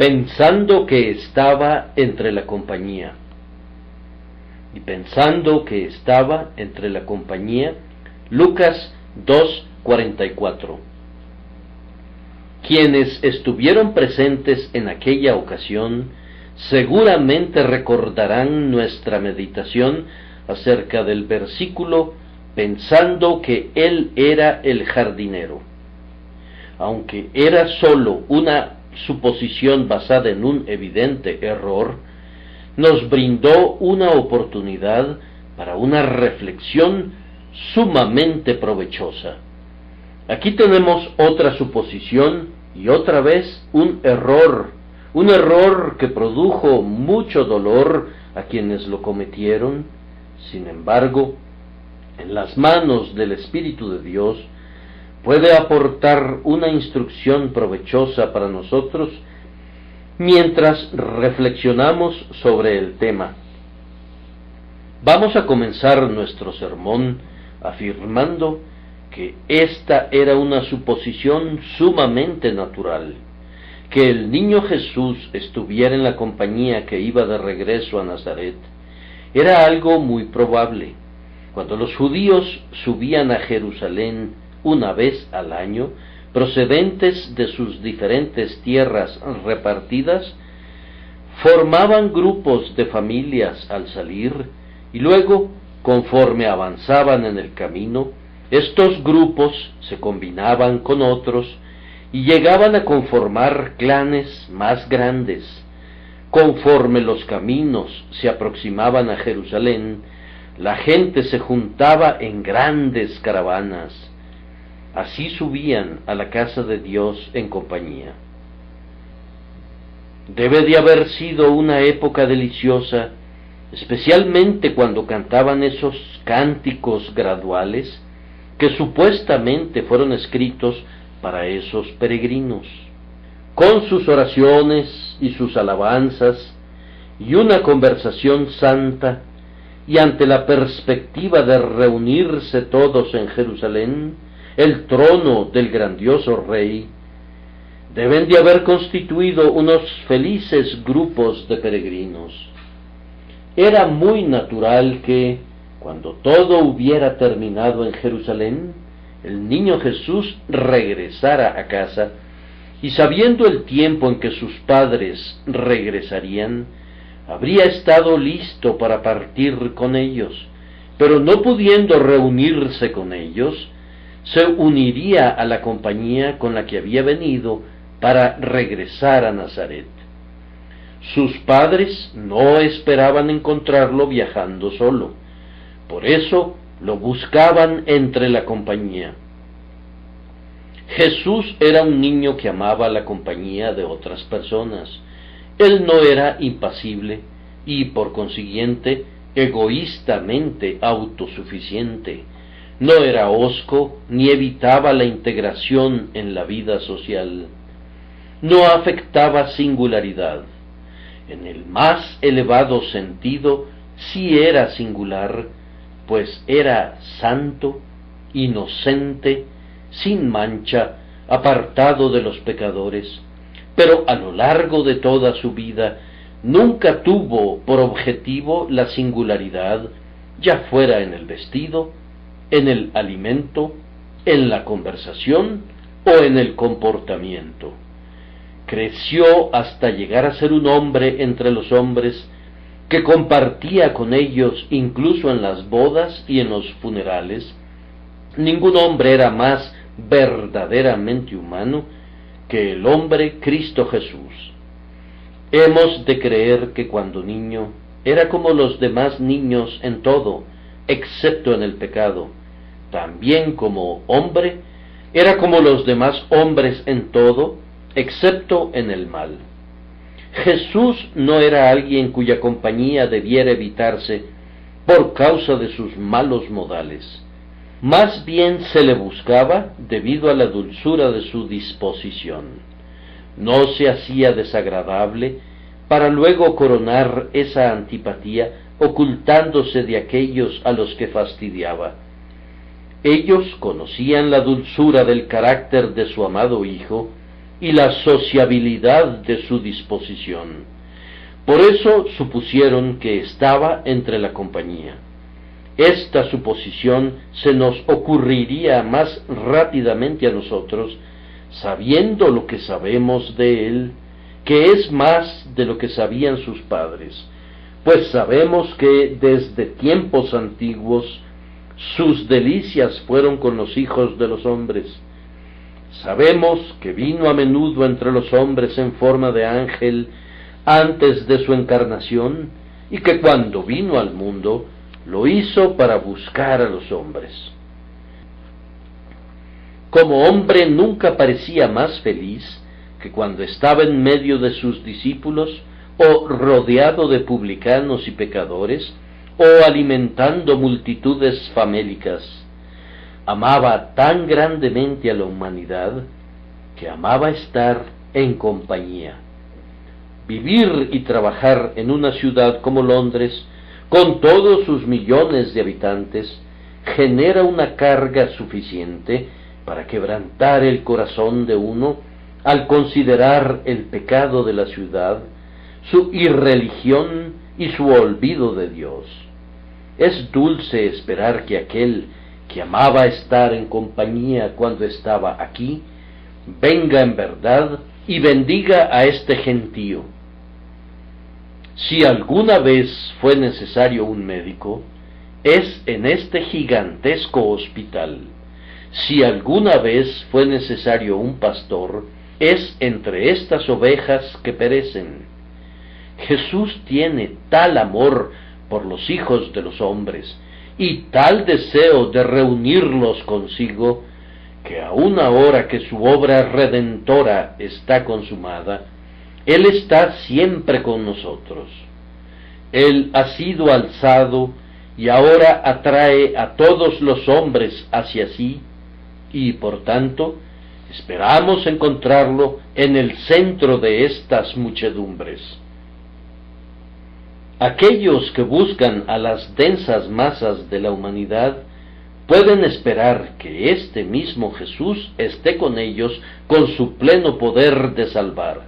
pensando que estaba entre la compañía. Y pensando que estaba entre la compañía, Lucas 2:44. Quienes estuvieron presentes en aquella ocasión seguramente recordarán nuestra meditación acerca del versículo pensando que él era el jardinero. Aunque era sólo una suposición basada en un evidente error, nos brindó una oportunidad para una reflexión sumamente provechosa. Aquí tenemos otra suposición y otra vez un error que produjo mucho dolor a quienes lo cometieron. Sin embargo, en las manos del Espíritu de Dios puede aportar una instrucción provechosa para nosotros mientras reflexionamos sobre el tema. Vamos a comenzar nuestro sermón afirmando que esta era una suposición sumamente natural. Que el niño Jesús estuviera en la compañía que iba de regreso a Nazaret era algo muy probable. Cuando los judíos subían a Jerusalén una vez al año, procedentes de sus diferentes tierras repartidas, formaban grupos de familias al salir, y luego, conforme avanzaban en el camino, estos grupos se combinaban con otros y llegaban a conformar clanes más grandes. Conforme los caminos se aproximaban a Jerusalén, la gente se juntaba en grandes caravanas. Así subían a la casa de Dios en compañía. Debe de haber sido una época deliciosa, especialmente cuando cantaban esos cánticos graduales que supuestamente fueron escritos para esos peregrinos. Con sus oraciones y sus alabanzas y una conversación santa, y ante la perspectiva de reunirse todos en Jerusalén, el trono del grandioso rey, deben de haber constituido unos felices grupos de peregrinos. Era muy natural que, cuando todo hubiera terminado en Jerusalén, el niño Jesús regresara a casa, y sabiendo el tiempo en que sus padres regresarían, habría estado listo para partir con ellos, pero no pudiendo reunirse con ellos, se uniría a la compañía con la que había venido para regresar a Nazaret. Sus padres no esperaban encontrarlo viajando solo, por eso lo buscaban entre la compañía. Jesús era un niño que amaba la compañía de otras personas. Él no era impasible y, por consiguiente, egoístamente autosuficiente. No era hosco ni evitaba la integración en la vida social. No afectaba singularidad. En el más elevado sentido, sí era singular, pues era santo, inocente, sin mancha, apartado de los pecadores, pero a lo largo de toda su vida nunca tuvo por objetivo la singularidad, ya fuera en el vestido, en el alimento, en la conversación o en el comportamiento. Creció hasta llegar a ser un hombre entre los hombres que compartía con ellos incluso en las bodas y en los funerales. Ningún hombre era más verdaderamente humano que el hombre Cristo Jesús. Hemos de creer que cuando niño era como los demás niños en todo, excepto en el pecado. También como hombre era como los demás hombres en todo, excepto en el mal. Jesús no era alguien cuya compañía debiera evitarse por causa de sus malos modales. Más bien se le buscaba debido a la dulzura de su disposición. No se hacía desagradable para luego coronar esa antipatía ocultándose de aquellos a los que fastidiaba. Ellos conocían la dulzura del carácter de su amado Hijo y la sociabilidad de su disposición. Por eso supusieron que estaba entre la compañía. Esta suposición se nos ocurriría más rápidamente a nosotros, sabiendo lo que sabemos de él, que es más de lo que sabían sus padres, pues sabemos que desde tiempos antiguos sus delicias fueron con los hijos de los hombres. Sabemos que vino a menudo entre los hombres en forma de ángel antes de su encarnación, y que cuando vino al mundo lo hizo para buscar a los hombres. Como hombre nunca parecía más feliz que cuando estaba en medio de sus discípulos, o rodeado de publicanos y pecadores, o alimentando multitudes famélicas. Amaba tan grandemente a la humanidad que amaba estar en compañía. Vivir y trabajar en una ciudad como Londres, con todos sus millones de habitantes, genera una carga suficiente para quebrantar el corazón de uno al considerar el pecado de la ciudad, su irreligión y su olvido de Dios. Es dulce esperar que aquel que amaba estar en compañía cuando estaba aquí, venga en verdad y bendiga a este gentío. Si alguna vez fue necesario un médico, es en este gigantesco hospital. Si alguna vez fue necesario un pastor, es entre estas ovejas que perecen. Jesús tiene tal amor por los hijos de los hombres y tal deseo de reunirlos consigo, que aun ahora que su obra redentora está consumada, Él está siempre con nosotros. Él ha sido alzado y ahora atrae a todos los hombres hacia sí, y por tanto esperamos encontrarlo en el centro de estas muchedumbres. Aquellos que buscan a las densas masas de la humanidad pueden esperar que este mismo Jesús esté con ellos con su pleno poder de salvar.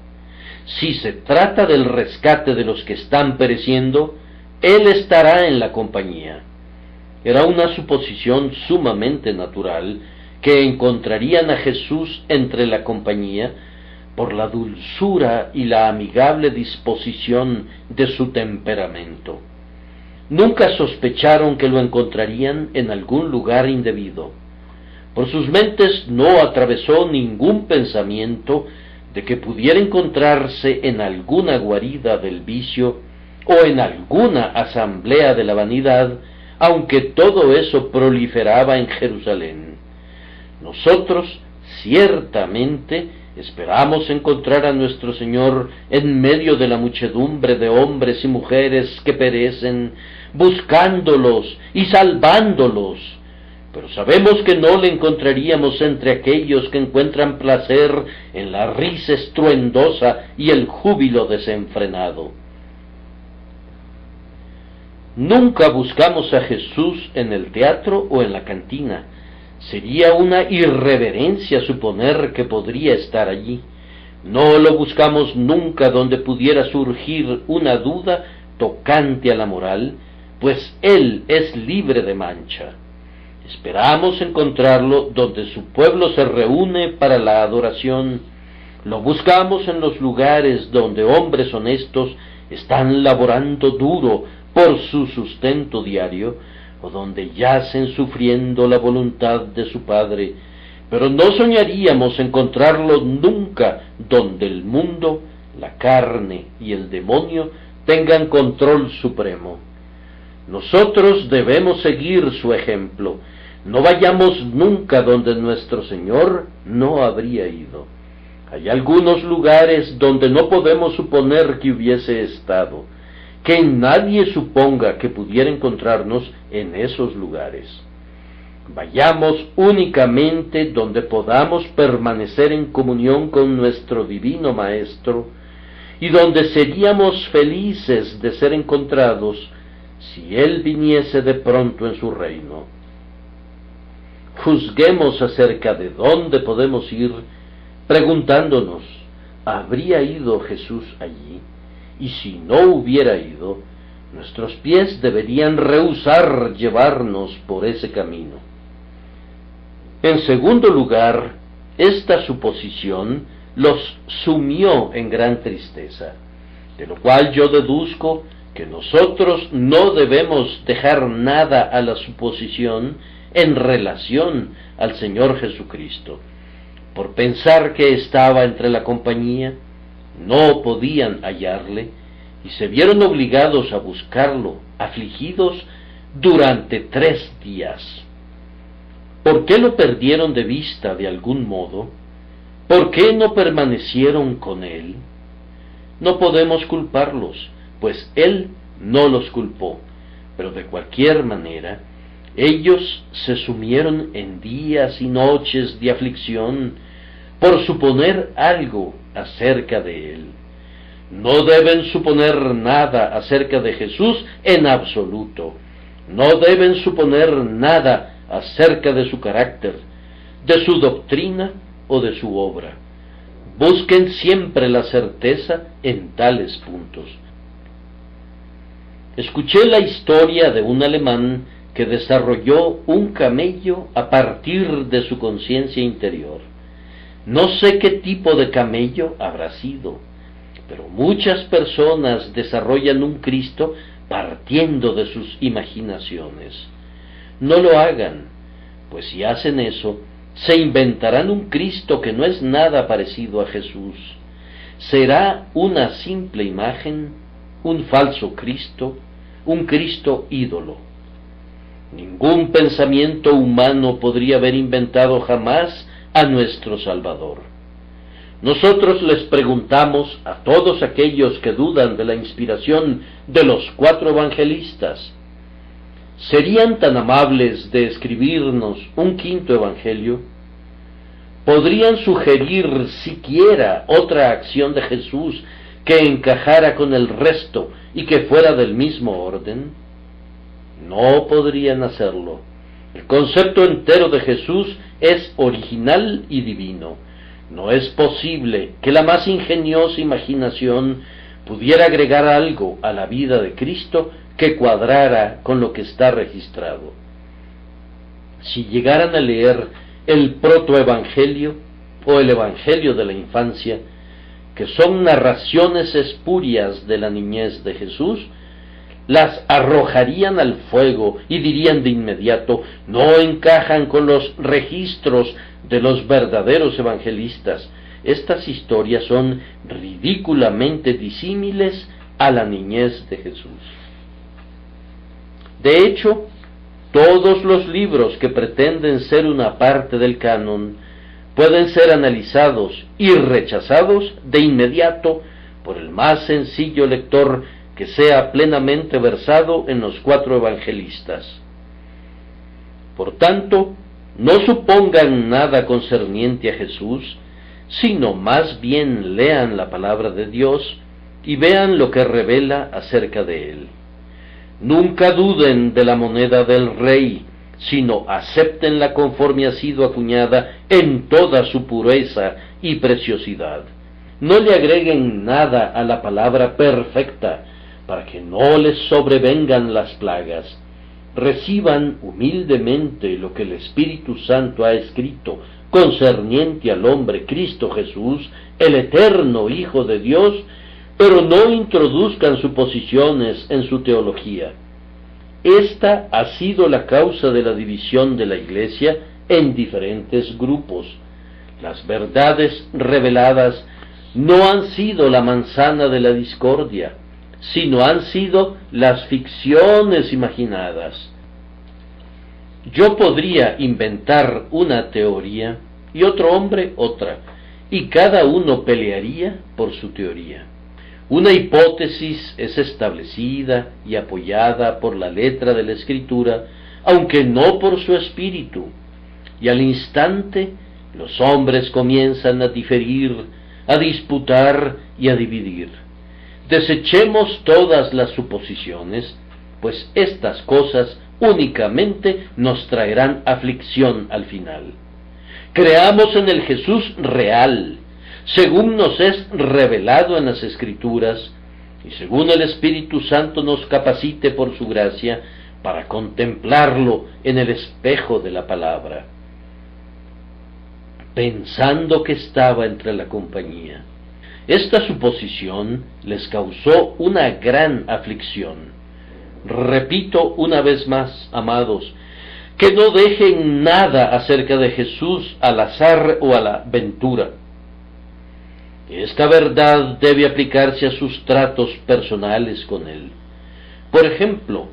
Si se trata del rescate de los que están pereciendo, Él estará en la compañía. Era una suposición sumamente natural que encontrarían a Jesús entre la compañía por la dulzura y la amigable disposición de su temperamento. Nunca sospecharon que lo encontrarían en algún lugar indebido. Por sus mentes no atravesó ningún pensamiento de que pudiera encontrarse en alguna guarida del vicio o en alguna asamblea de la vanidad, aunque todo eso proliferaba en Jerusalén. Nosotros ciertamente esperamos encontrar a nuestro Señor en medio de la muchedumbre de hombres y mujeres que perecen, buscándolos y salvándolos, pero sabemos que no le encontraríamos entre aquellos que encuentran placer en la risa estruendosa y el júbilo desenfrenado. Nunca buscamos a Jesús en el teatro o en la cantina. Sería una irreverencia suponer que podría estar allí. No lo buscamos nunca donde pudiera surgir una duda tocante a la moral, pues Él es libre de mancha. Esperamos encontrarlo donde su pueblo se reúne para la adoración. Lo buscamos en los lugares donde hombres honestos están laborando duro por su sustento diario, o donde yacen sufriendo la voluntad de su Padre, pero no soñaríamos encontrarlo nunca donde el mundo, la carne y el demonio tengan control supremo. Nosotros debemos seguir su ejemplo. No vayamos nunca donde nuestro Señor no habría ido. Hay algunos lugares donde no podemos suponer que hubiese estado. Que nadie suponga que pudiera encontrarnos en esos lugares. Vayamos únicamente donde podamos permanecer en comunión con nuestro divino Maestro y donde seríamos felices de ser encontrados si Él viniese de pronto en su reino. Juzguemos acerca de dónde podemos ir preguntándonos, ¿habría ido Jesús allí? Y si no hubiera ido, nuestros pies deberían rehusar llevarnos por ese camino. En segundo lugar, esta suposición los sumió en gran tristeza, de lo cual yo deduzco que nosotros no debemos dejar nada a la suposición en relación al Señor Jesucristo. Por pensar que estaba entre la compañía, no podían hallarle, y se vieron obligados a buscarlo, afligidos, durante 3 días. ¿Por qué lo perdieron de vista de algún modo? ¿Por qué no permanecieron con él? No podemos culparlos, pues él no los culpó, pero de cualquier manera, ellos se sumieron en días y noches de aflicción por suponer algo acerca de él. No deben suponer nada acerca de Jesús en absoluto. No deben suponer nada acerca de su carácter, de su doctrina o de su obra. Busquen siempre la certeza en tales puntos. Escuché la historia de un alemán que desarrolló un camello a partir de su conciencia interior. No sé qué tipo de camello habrá sido, pero muchas personas desarrollan un Cristo partiendo de sus imaginaciones. No lo hagan, pues si hacen eso, se inventarán un Cristo que no es nada parecido a Jesús. Será una simple imagen, un falso Cristo, un Cristo ídolo. Ningún pensamiento humano podría haber inventado jamás a nuestro Salvador. Nosotros les preguntamos a todos aquellos que dudan de la inspiración de los 4 evangelistas, ¿serían tan amables de escribirnos un 5º evangelio? ¿Podrían sugerir siquiera otra acción de Jesús que encajara con el resto y que fuera del mismo orden? No podrían hacerlo. El concepto entero de Jesús es original y divino. No es posible que la más ingeniosa imaginación pudiera agregar algo a la vida de Cristo que cuadrara con lo que está registrado. Si llegaran a leer el protoevangelio o el evangelio de la infancia, que son narraciones espurias de la niñez de Jesús, las arrojarían al fuego y dirían de inmediato, no encajan con los registros de los verdaderos evangelistas. Estas historias son ridículamente disímiles a la niñez de Jesús. De hecho, todos los libros que pretenden ser una parte del canon pueden ser analizados y rechazados de inmediato por el más sencillo lector que sea plenamente versado en los 4 evangelistas. Por tanto, no supongan nada concerniente a Jesús, sino más bien lean la palabra de Dios y vean lo que revela acerca de él. Nunca duden de la moneda del rey, sino acéptenla conforme ha sido acuñada en toda su pureza y preciosidad. No le agreguen nada a la palabra perfecta, para que no les sobrevengan las plagas. Reciban humildemente lo que el Espíritu Santo ha escrito concerniente al hombre Cristo Jesús, el eterno Hijo de Dios, pero no introduzcan suposiciones en su teología. Esta ha sido la causa de la división de la Iglesia en diferentes grupos. Las verdades reveladas no han sido la manzana de la discordia, sino han sido las ficciones imaginadas. Yo podría inventar una teoría y otro hombre otra, y cada uno pelearía por su teoría. Una hipótesis es establecida y apoyada por la letra de la Escritura, aunque no por su espíritu, y al instante los hombres comienzan a diferir, a disputar y a dividir. Desechemos todas las suposiciones, pues estas cosas únicamente nos traerán aflicción al final. Creamos en el Jesús real, según nos es revelado en las Escrituras, y según el Espíritu Santo nos capacite por su gracia para contemplarlo en el espejo de la palabra. Pensando que estaba entre la compañía. Esta suposición les causó una gran aflicción. Repito una vez más, amados, que no dejen nada acerca de Jesús al azar o a la ventura. Esta verdad debe aplicarse a sus tratos personales con Él. Por ejemplo,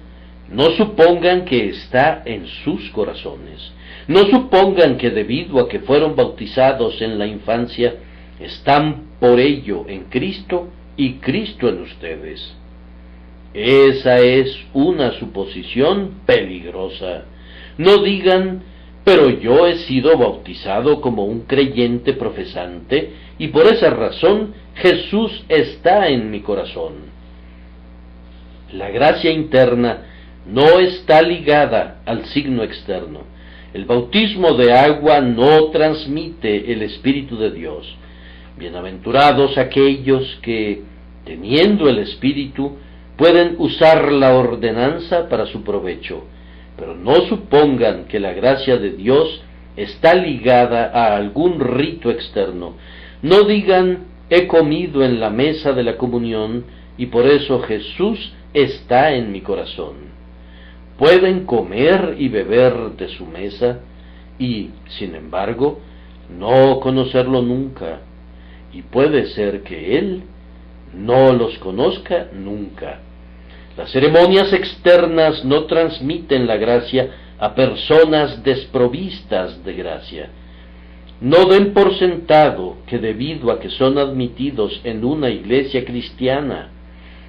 no supongan que está en sus corazones. No supongan que debido a que fueron bautizados en la infancia, están por ello en Cristo y Cristo en ustedes. Esa es una suposición peligrosa. No digan, pero yo he sido bautizado como un creyente profesante y por esa razón Jesús está en mi corazón. La gracia interna no está ligada al signo externo. El bautismo de agua no transmite el Espíritu de Dios. Bienaventurados aquellos que, teniendo el Espíritu, pueden usar la ordenanza para su provecho, pero no supongan que la gracia de Dios está ligada a algún rito externo. No digan, he comido en la mesa de la comunión y por eso Jesús está en mi corazón. Pueden comer y beber de su mesa y, sin embargo, no conocerlo nunca, y puede ser que Él no los conozca nunca. Las ceremonias externas no transmiten la gracia a personas desprovistas de gracia. No den por sentado que debido a que son admitidos en una iglesia cristiana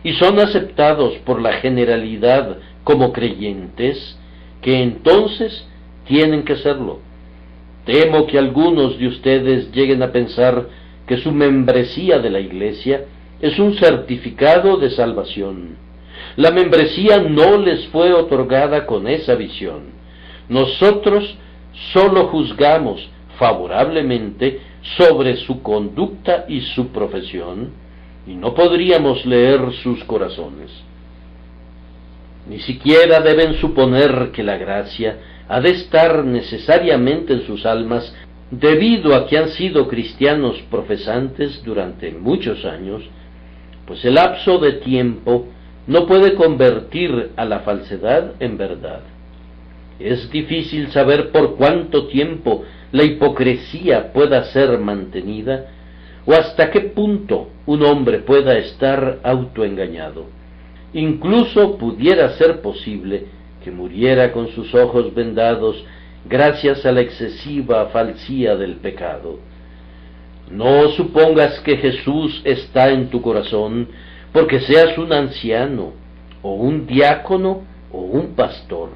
y son aceptados por la generalidad como creyentes, que entonces tienen que serlo. Temo que algunos de ustedes lleguen a pensar que su membresía de la iglesia es un certificado de salvación. La membresía no les fue otorgada con esa visión. Nosotros solo juzgamos favorablemente sobre su conducta y su profesión, y no podríamos leer sus corazones. Ni siquiera deben suponer que la gracia ha de estar necesariamente en sus almas debido a que han sido cristianos profesantes durante muchos años, pues el lapso de tiempo no puede convertir a la falsedad en verdad. Es difícil saber por cuánto tiempo la hipocresía pueda ser mantenida o hasta qué punto un hombre pueda estar autoengañado. Incluso pudiera ser posible que muriera con sus ojos vendados gracias a la excesiva falsía del pecado. No supongas que Jesús está en tu corazón porque seas un anciano, o un diácono, o un pastor.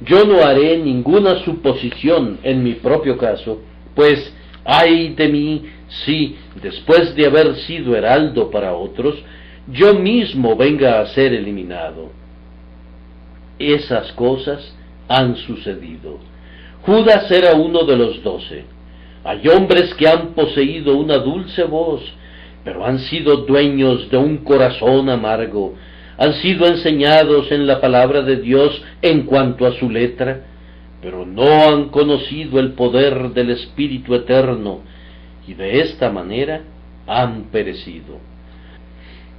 Yo no haré ninguna suposición en mi propio caso, pues ay de mí si, después de haber sido heraldo para otros, yo mismo venga a ser eliminado. Esas cosas han sucedido. Judas era uno de los 12. Hay hombres que han poseído una dulce voz, pero han sido dueños de un corazón amargo, han sido enseñados en la palabra de Dios en cuanto a su letra, pero no han conocido el poder del Espíritu Eterno, y de esta manera han perecido.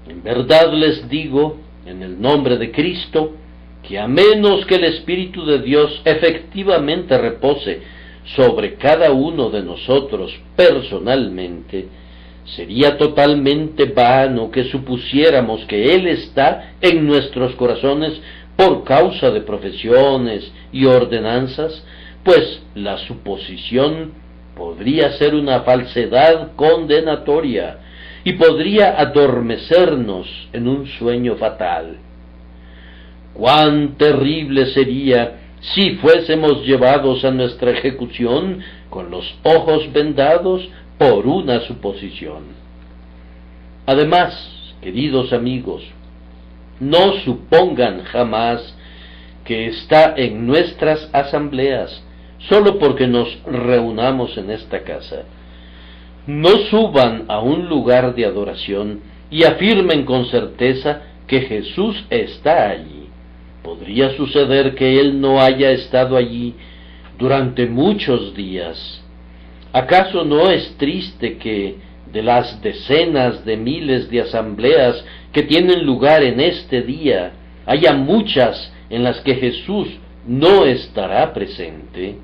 En verdad les digo, en el nombre de Cristo, que a menos que el Espíritu de Dios efectivamente repose sobre cada uno de nosotros personalmente, sería totalmente vano que supusiéramos que Él está en nuestros corazones por causa de profesiones y ordenanzas, pues la suposición podría ser una falsedad condenatoria y podría adormecernos en un sueño fatal. ¡Cuán terrible sería si fuésemos llevados a nuestra ejecución con los ojos vendados por una suposición! Además, queridos amigos, no supongan jamás que está en nuestras asambleas solo porque nos reunamos en esta casa. No suban a un lugar de adoración y afirmen con certeza que Jesús está allí. Podría suceder que Él no haya estado allí durante muchos días. ¿Acaso no es triste que de las decenas de miles de asambleas que tienen lugar en este día, haya muchas en las que Jesús no estará presente?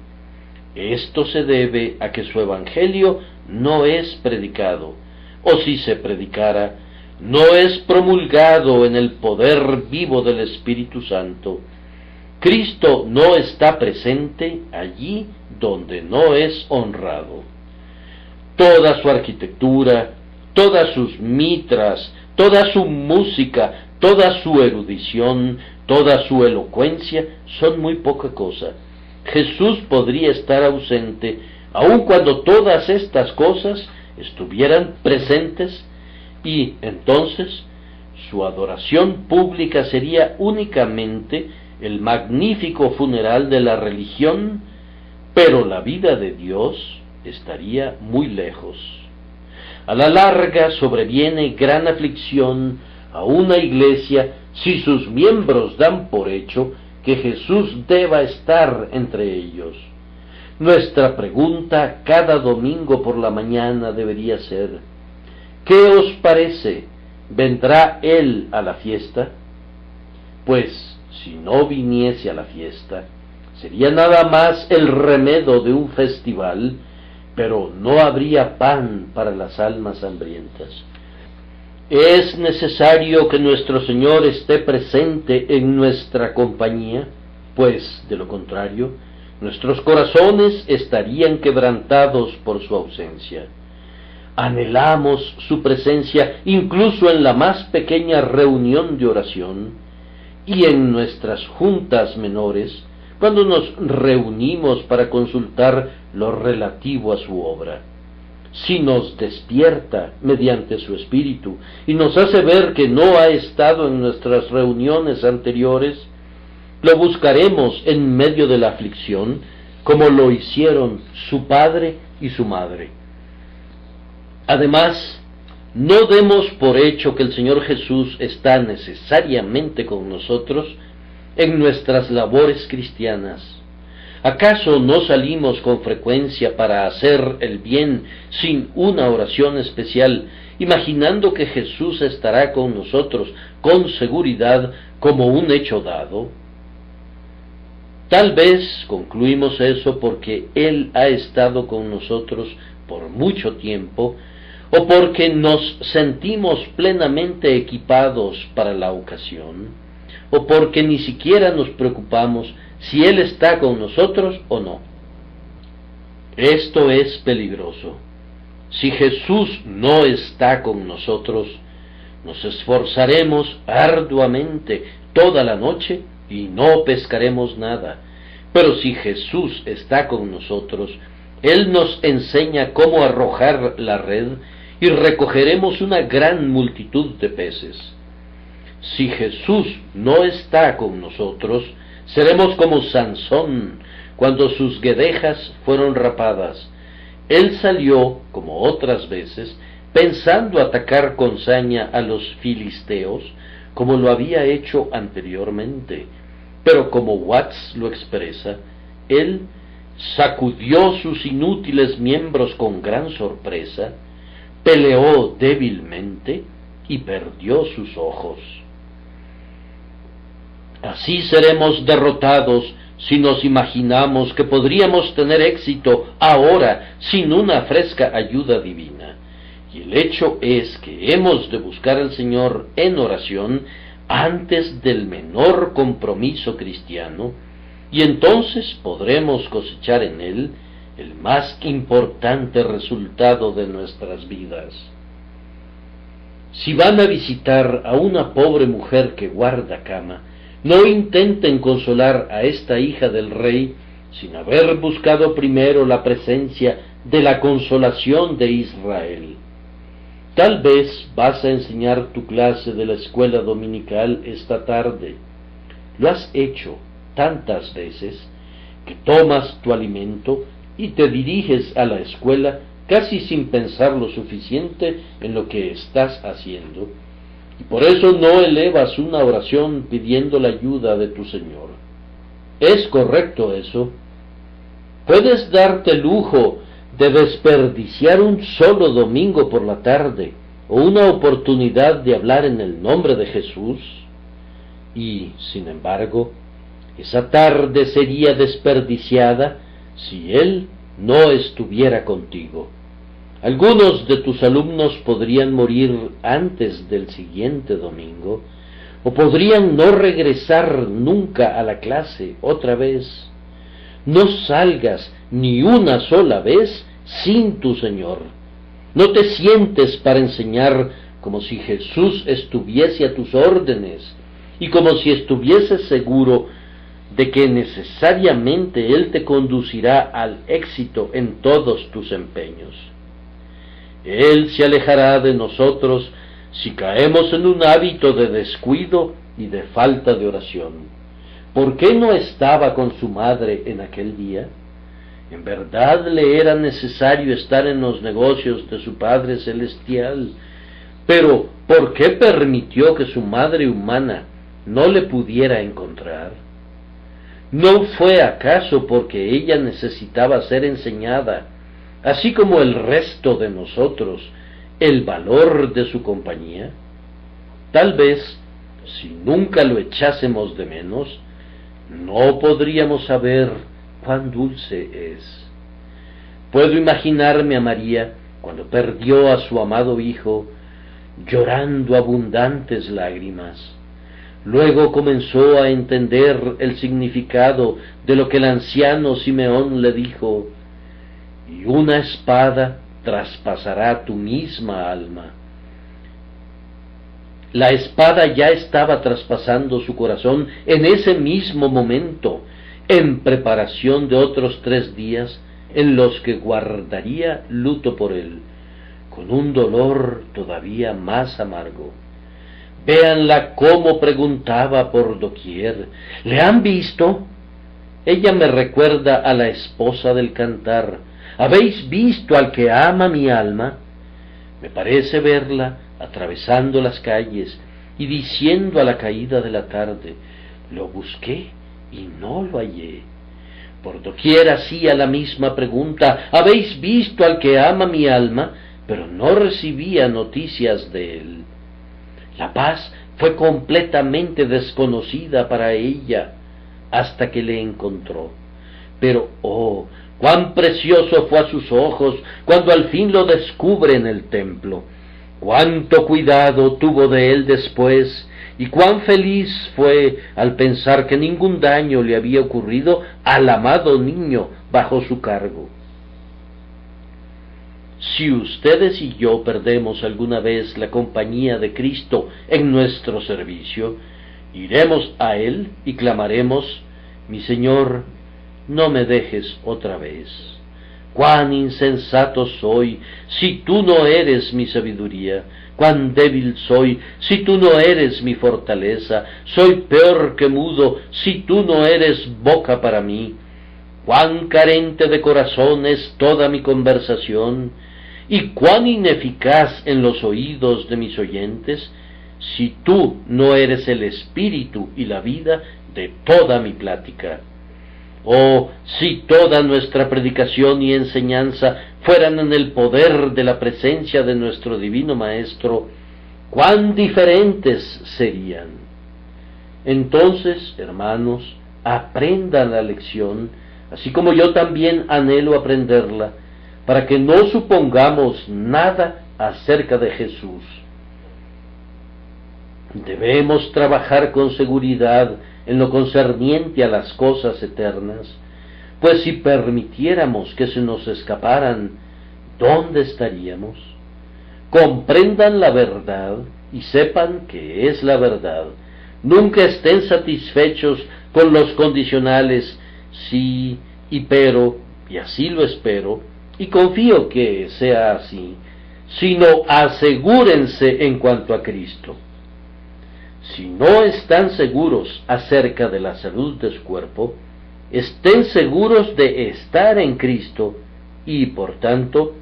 Esto se debe a que su evangelio no es predicado, o si se predicara, no es promulgado en el poder vivo del Espíritu Santo. Cristo no está presente allí donde no es honrado. Toda su arquitectura, todas sus mitras, toda su música, toda su erudición, toda su elocuencia son muy poca cosa. Jesús podría estar ausente, aun cuando todas estas cosas estuvieran presentes, y entonces su adoración pública sería únicamente el magnífico funeral de la religión, pero la vida de Dios estaría muy lejos. A la larga sobreviene gran aflicción a una iglesia si sus miembros dan por hecho que Jesús deba estar entre ellos. Nuestra pregunta cada domingo por la mañana debería ser: ¿qué os parece? ¿Vendrá Él a la fiesta? Pues si no viniese a la fiesta, sería nada más el remedo de un festival, pero no habría pan para las almas hambrientas. ¿Es necesario que nuestro Señor esté presente en nuestra compañía? Pues, de lo contrario, nuestros corazones estarían quebrantados por su ausencia. Anhelamos su presencia incluso en la más pequeña reunión de oración y en nuestras juntas menores, cuando nos reunimos para consultar lo relativo a su obra. Si nos despierta mediante su espíritu y nos hace ver que no ha estado en nuestras reuniones anteriores, lo buscaremos en medio de la aflicción, como lo hicieron su padre y su madre. Además, no demos por hecho que el Señor Jesús está necesariamente con nosotros en nuestras labores cristianas. ¿Acaso no salimos con frecuencia para hacer el bien sin una oración especial, imaginando que Jesús estará con nosotros con seguridad como un hecho dado? Tal vez concluimos eso porque Él ha estado con nosotros por mucho tiempo, o porque nos sentimos plenamente equipados para la ocasión, o porque ni siquiera nos preocupamos si Él está con nosotros o no. Esto es peligroso. Si Jesús no está con nosotros, nos esforzaremos arduamente toda la noche y no pescaremos nada. Pero si Jesús está con nosotros, Él nos enseña cómo arrojar la red y recogeremos una gran multitud de peces. Si Jesús no está con nosotros, seremos como Sansón cuando sus guedejas fueron rapadas. Él salió, como otras veces, pensando atacar con saña a los filisteos, como lo había hecho anteriormente, pero como Watts lo expresa, él sacudió sus inútiles miembros con gran sorpresa, peleó débilmente y perdió sus ojos. Así seremos derrotados si nos imaginamos que podríamos tener éxito ahora sin una fresca ayuda divina. Y el hecho es que hemos de buscar al Señor en oración antes del menor compromiso cristiano, y entonces podremos cosechar en Él el más importante resultado de nuestras vidas. Si van a visitar a una pobre mujer que guarda cama, no intenten consolar a esta hija del rey sin haber buscado primero la presencia de la consolación de Israel. Tal vez vas a enseñar tu clase de la escuela dominical esta tarde. Lo has hecho tantas veces que tomas tu alimento y te diriges a la escuela casi sin pensar lo suficiente en lo que estás haciendo, y por eso no elevas una oración pidiendo la ayuda de tu Señor. ¿Es correcto eso? ¿Puedes darte el lujo de desperdiciar un solo domingo por la tarde o una oportunidad de hablar en el nombre de Jesús? Y, sin embargo, esa tarde sería desperdiciada si Él no estuviera contigo. Algunos de tus alumnos podrían morir antes del siguiente domingo, o podrían no regresar nunca a la clase otra vez. No salgas ni una sola vez sin tu Señor. No te sientes para enseñar como si Jesús estuviese a tus órdenes y como si estuvieses seguro de que necesariamente Él te conducirá al éxito en todos tus empeños. Él se alejará de nosotros si caemos en un hábito de descuido y de falta de oración. ¿Por qué no estaba con su madre en aquel día? En verdad le era necesario estar en los negocios de su Padre Celestial, pero ¿por qué permitió que su madre humana no le pudiera encontrar? ¿No fue acaso porque ella necesitaba ser enseñada, así como el resto de nosotros, el valor de su compañía? Tal vez, si nunca lo echásemos de menos, no podríamos saber cuán dulce es. Puedo imaginarme a María, cuando perdió a su amado hijo, llorando abundantes lágrimas. Luego comenzó a entender el significado de lo que el anciano Simeón le dijo: y una espada traspasará tu misma alma. La espada ya estaba traspasando su corazón en ese mismo momento, en preparación de otros 3 días en los que guardaría luto por él, con un dolor todavía más amargo. Véanla cómo preguntaba por doquier: ¿le han visto? Ella me recuerda a la esposa del cantar: ¿habéis visto al que ama mi alma? Me parece verla atravesando las calles y diciendo a la caída de la tarde: lo busqué y no lo hallé. Por doquier hacía la misma pregunta: ¿habéis visto al que ama mi alma? Pero no recibía noticias de él. La paz fue completamente desconocida para ella hasta que le encontró. Pero, oh, cuán precioso fue a sus ojos cuando al fin lo descubre en el templo. Cuánto cuidado tuvo de él después, y cuán feliz fue al pensar que ningún daño le había ocurrido al amado niño bajo su cargo. Si ustedes y yo perdemos alguna vez la compañía de Cristo en nuestro servicio, iremos a Él y clamaremos: mi Señor, no me dejes otra vez. Cuán insensato soy si tú no eres mi sabiduría, cuán débil soy si tú no eres mi fortaleza, soy peor que mudo si tú no eres boca para mí. Cuán carente de corazón es toda mi conversación, y cuán ineficaz en los oídos de mis oyentes, si tú no eres el espíritu y la vida de toda mi plática. Oh, si toda nuestra predicación y enseñanza fueran en el poder de la presencia de nuestro Divino Maestro, cuán diferentes serían. Entonces, hermanos, aprendan la lección, así como yo también anhelo aprenderla, para que no supongamos nada acerca de Jesús. Debemos trabajar con seguridad en lo concerniente a las cosas eternas, pues si permitiéramos que se nos escaparan, ¿dónde estaríamos? Comprendan la verdad y sepan que es la verdad. Nunca estén satisfechos con los condicionales sí y pero, y así lo espero, y confío que sea así, sino asegúrense en cuanto a Cristo. Si no están seguros acerca de la salud de su cuerpo, estén seguros de estar en Cristo y, por tanto,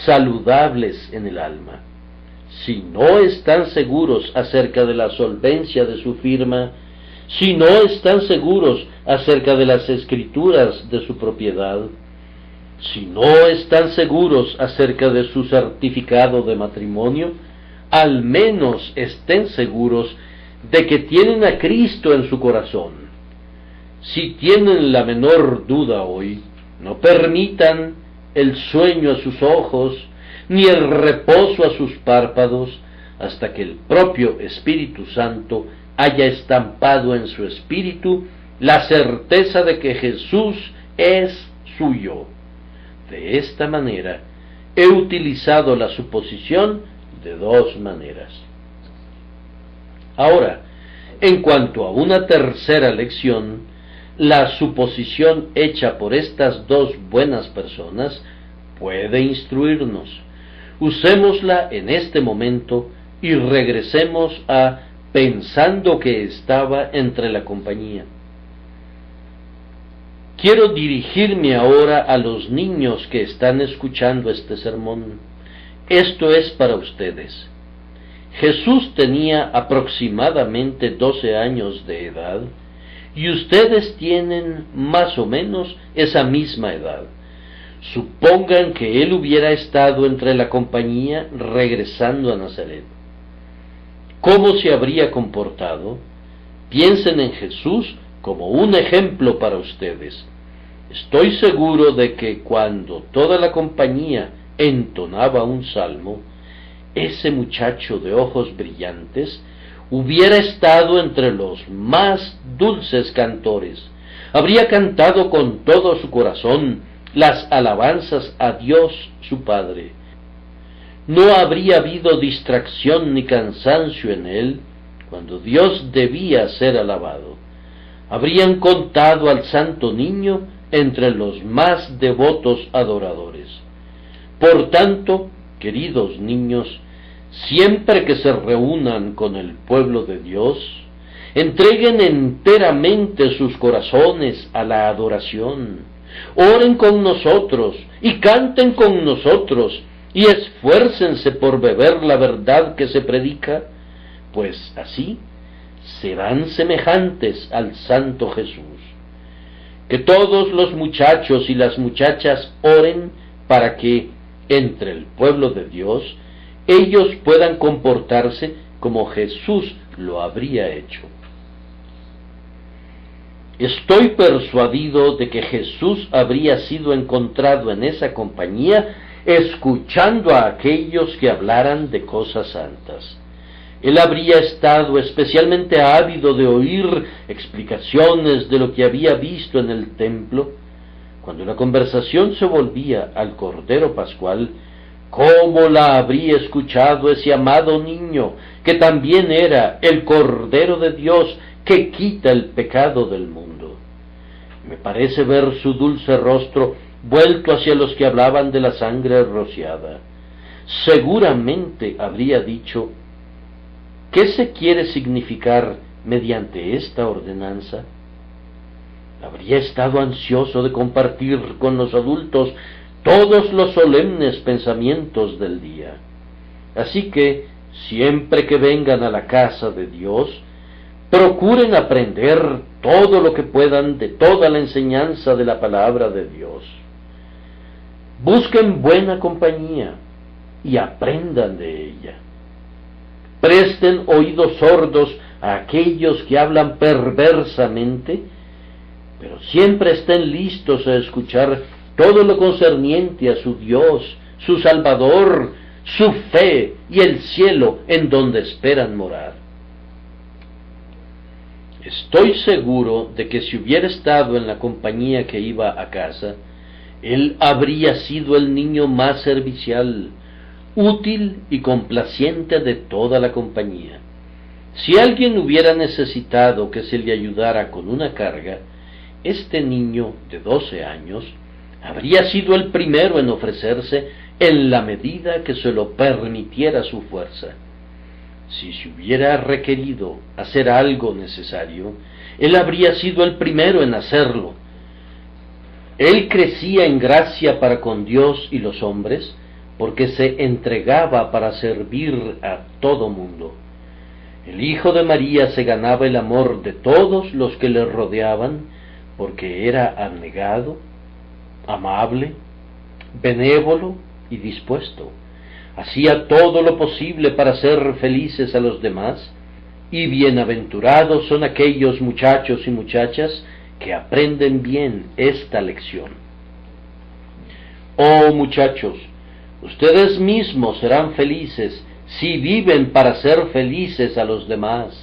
saludables en el alma. Si no están seguros acerca de la solvencia de su firma, si no están seguros acerca de las escrituras de su propiedad, si no están seguros acerca de su certificado de matrimonio, al menos estén seguros de que tienen a Cristo en su corazón. Si tienen la menor duda hoy, no permitan el sueño a sus ojos, ni el reposo a sus párpados, hasta que el propio Espíritu Santo haya estampado en su espíritu la certeza de que Jesús es suyo. De esta manera, he utilizado la suposición de dos maneras. Ahora, en cuanto a una tercera lección, la suposición hecha por estas dos buenas personas puede instruirnos. Usémosla en este momento y regresemos a pensando que estaba entre la compañía. Quiero dirigirme ahora a los niños que están escuchando este sermón. Esto es para ustedes. Jesús tenía aproximadamente 12 años de edad y ustedes tienen más o menos esa misma edad. Supongan que él hubiera estado entre la compañía regresando a Nazaret. ¿Cómo se habría comportado? Piensen en Jesús como un ejemplo para ustedes. Estoy seguro de que cuando toda la compañía entonaba un salmo, ese muchacho de ojos brillantes hubiera estado entre los más dulces cantores. Habría cantado con todo su corazón las alabanzas a Dios su Padre. No habría habido distracción ni cansancio en él cuando Dios debía ser alabado. Habrían contado al santo niño entre los más devotos adoradores. Por tanto, queridos niños, siempre que se reúnan con el pueblo de Dios, entreguen enteramente sus corazones a la adoración, oren con nosotros y canten con nosotros, y esfuércense por beber la verdad que se predica, pues así serán semejantes al Santo Jesús. Que todos los muchachos y las muchachas oren para que, entre el pueblo de Dios, ellos puedan comportarse como Jesús lo habría hecho. Estoy persuadido de que Jesús habría sido encontrado en esa compañía escuchando a aquellos que hablaran de cosas santas. Él habría estado especialmente ávido de oír explicaciones de lo que había visto en el templo. Cuando la conversación se volvía al Cordero Pascual, ¿cómo la habría escuchado ese amado niño, que también era el Cordero de Dios que quita el pecado del mundo? Me parece ver su dulce rostro vuelto hacia los que hablaban de la sangre rociada. Seguramente habría dicho: ¿qué se quiere significar mediante esta ordenanza? Habría estado ansioso de compartir con los adultos todos los solemnes pensamientos del día. Así que, siempre que vengan a la casa de Dios, procuren aprender todo lo que puedan de toda la enseñanza de la palabra de Dios. Busquen buena compañía y aprendan de ella. Presten oídos sordos a aquellos que hablan perversamente, pero siempre estén listos a escuchar todo lo concerniente a su Dios, su Salvador, su fe y el cielo en donde esperan morar. Estoy seguro de que si hubiera estado en la compañía que iba a casa, él habría sido el niño más servicial, útil y complaciente de toda la compañía. Si alguien hubiera necesitado que se le ayudara con una carga, este niño de 12 años habría sido el primero en ofrecerse en la medida que se lo permitiera su fuerza. Si se hubiera requerido hacer algo necesario, él habría sido el primero en hacerlo, Él crecía en gracia para con Dios y los hombres, porque se entregaba para servir a todo mundo. El Hijo de María se ganaba el amor de todos los que le rodeaban, porque era abnegado, amable, benévolo y dispuesto. Hacía todo lo posible para hacer felices a los demás, y bienaventurados son aquellos muchachos y muchachas que aprenden bien esta lección. Oh muchachos, ustedes mismos serán felices si viven para ser felices a los demás.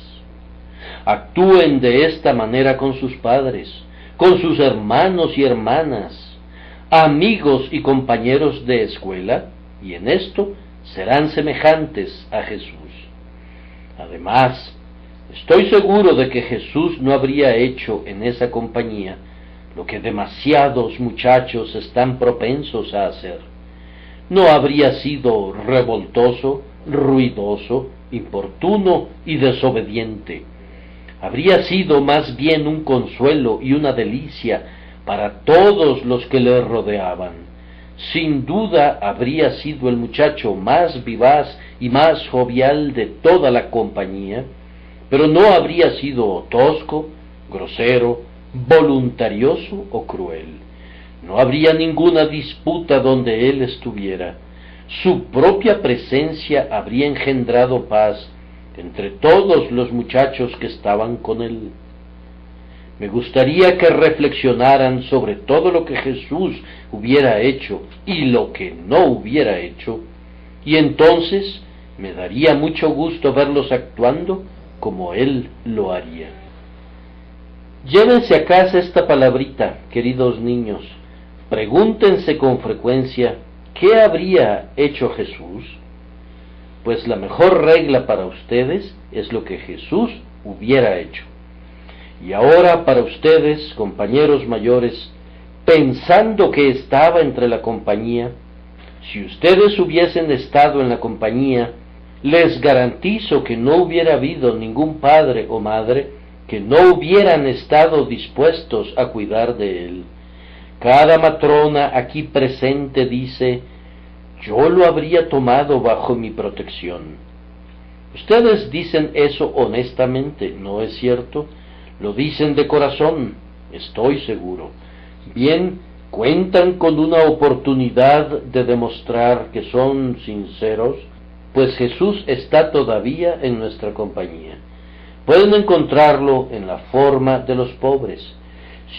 Actúen de esta manera con sus padres, con sus hermanos y hermanas, amigos y compañeros de escuela, y en esto serán semejantes a Jesús. Además, estoy seguro de que Jesús no habría hecho en esa compañía lo que demasiados muchachos están propensos a hacer. No habría sido revoltoso, ruidoso, importuno y desobediente. Habría sido más bien un consuelo y una delicia para todos los que le rodeaban. Sin duda habría sido el muchacho más vivaz y más jovial de toda la compañía, pero no habría sido tosco, grosero, voluntarioso o cruel. No habría ninguna disputa donde él estuviera. Su propia presencia habría engendrado paz entre todos los muchachos que estaban con él. Me gustaría que reflexionaran sobre todo lo que Jesús hubiera hecho y lo que no hubiera hecho, y entonces me daría mucho gusto verlos actuando como Él lo haría. Llévense a casa esta palabrita, queridos niños. Pregúntense con frecuencia, ¿qué habría hecho Jesús? Pues la mejor regla para ustedes es lo que Jesús hubiera hecho. Y ahora para ustedes, compañeros mayores, pensando que estaba entre la compañía, si ustedes hubiesen estado en la compañía, les garantizo que no hubiera habido ningún padre o madre que no hubieran estado dispuestos a cuidar de él. Cada matrona aquí presente dice, yo lo habría tomado bajo mi protección. Ustedes dicen eso honestamente, ¿no es cierto? Lo dicen de corazón, estoy seguro. Bien, cuentan con una oportunidad de demostrar que son sinceros, pues Jesús está todavía en nuestra compañía. Pueden encontrarlo en la forma de los pobres.